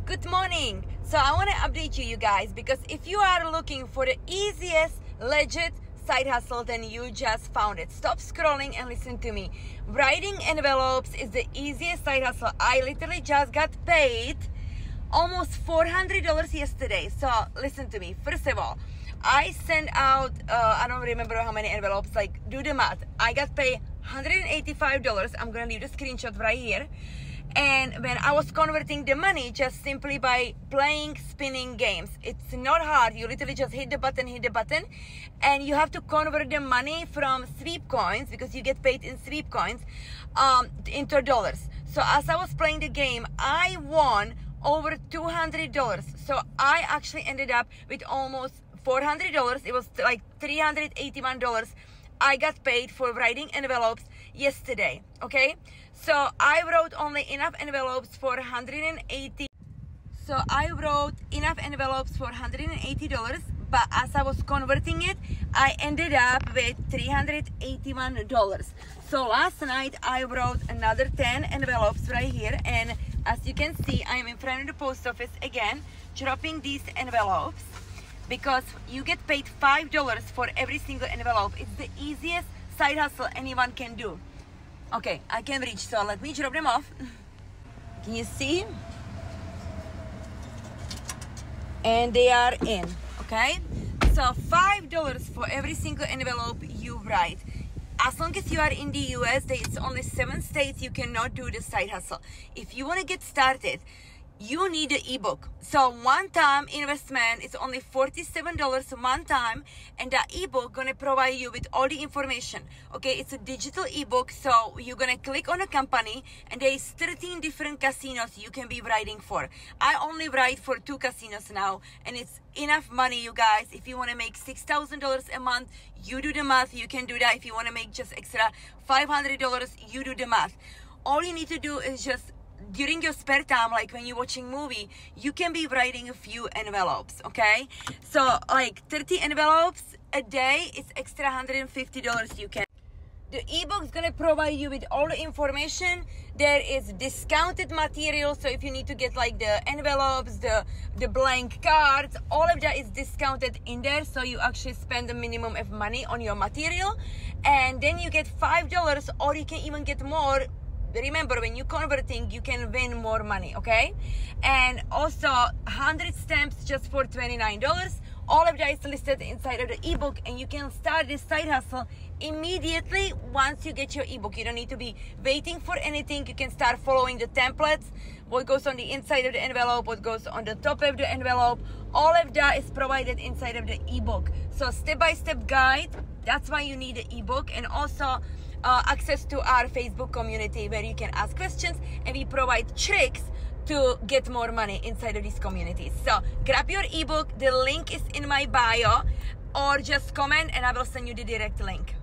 Good morning. So I want to update you guys, because if you are looking for the easiest legit side hustle, then you just found it. Stop scrolling and listen to me. Writing envelopes is the easiest side hustle. I literally just got paid almost $400 yesterday. So listen to me. First of all, I sent out I don't remember how many envelopes. Like, do the math. I got paid $185. I'm gonna leave the screenshot right here. And when I was converting the money just simply by playing spinning games, it's not hard. You literally just hit the button, and you have to convert the money from sweep coins, because you get paid in sweep coins, into dollars. So as I was playing the game, I won over $200. So I actually ended up with almost $400. It was like $381. I got paid for writing envelopes yesterday, okay? So I wrote only enough envelopes for $180. So I wrote enough envelopes for $180, but as I was converting it, I ended up with $381. So last night I wrote another 10 envelopes right here, and as you can see, I am in front of the post office again, dropping these envelopes, because you get paid $5 for every single envelope. It's the easiest side hustle anyone can do. Okay, I can reach, so let me drop them off. Can you see? And they are in, okay? So $5 for every single envelope you write. As long as you are in the US, it's only 7 states you cannot do the side hustle. If you want to get started, you need an ebook. So one-time investment is only $47 one time, and that ebook gonna provide you with all the information. Okay, it's a digital ebook, so you're gonna click on a company, and there is 13 different casinos you can be writing for. I only write for 2 casinos now, and it's enough money, you guys. If you want to make $6,000 a month, you do the math. You can do that. If you want to make just extra $500, you do the math. All you need to do is just, during your spare time, like when you're watching movie, you can be writing a few envelopes, okay? So like 30 envelopes a day, it's extra $150 you can. The ebook is going to provide you with all the information. There is discounted material, so if you need to get like the envelopes, the blank cards, all of that is discounted in there, so you actually spend the minimum of money on your material, and then you get $5, or you can even get more. Remember, when you're converting, you can win more money, okay? And also 100 stamps just for $29. All of that is listed inside of the ebook, and you can start this side hustle immediately once you get your ebook. You don't need to be waiting for anything. You can start following the templates, what goes on the inside of the envelope, what goes on the top of the envelope. All of that is provided inside of the ebook. So step-by-step guide, that's why you need the ebook, and also access to our Facebook community where you can ask questions, and we provide tricks to get more money inside of these communities. So grab your ebook. The link is in my bio, or just comment and I will send you the direct link.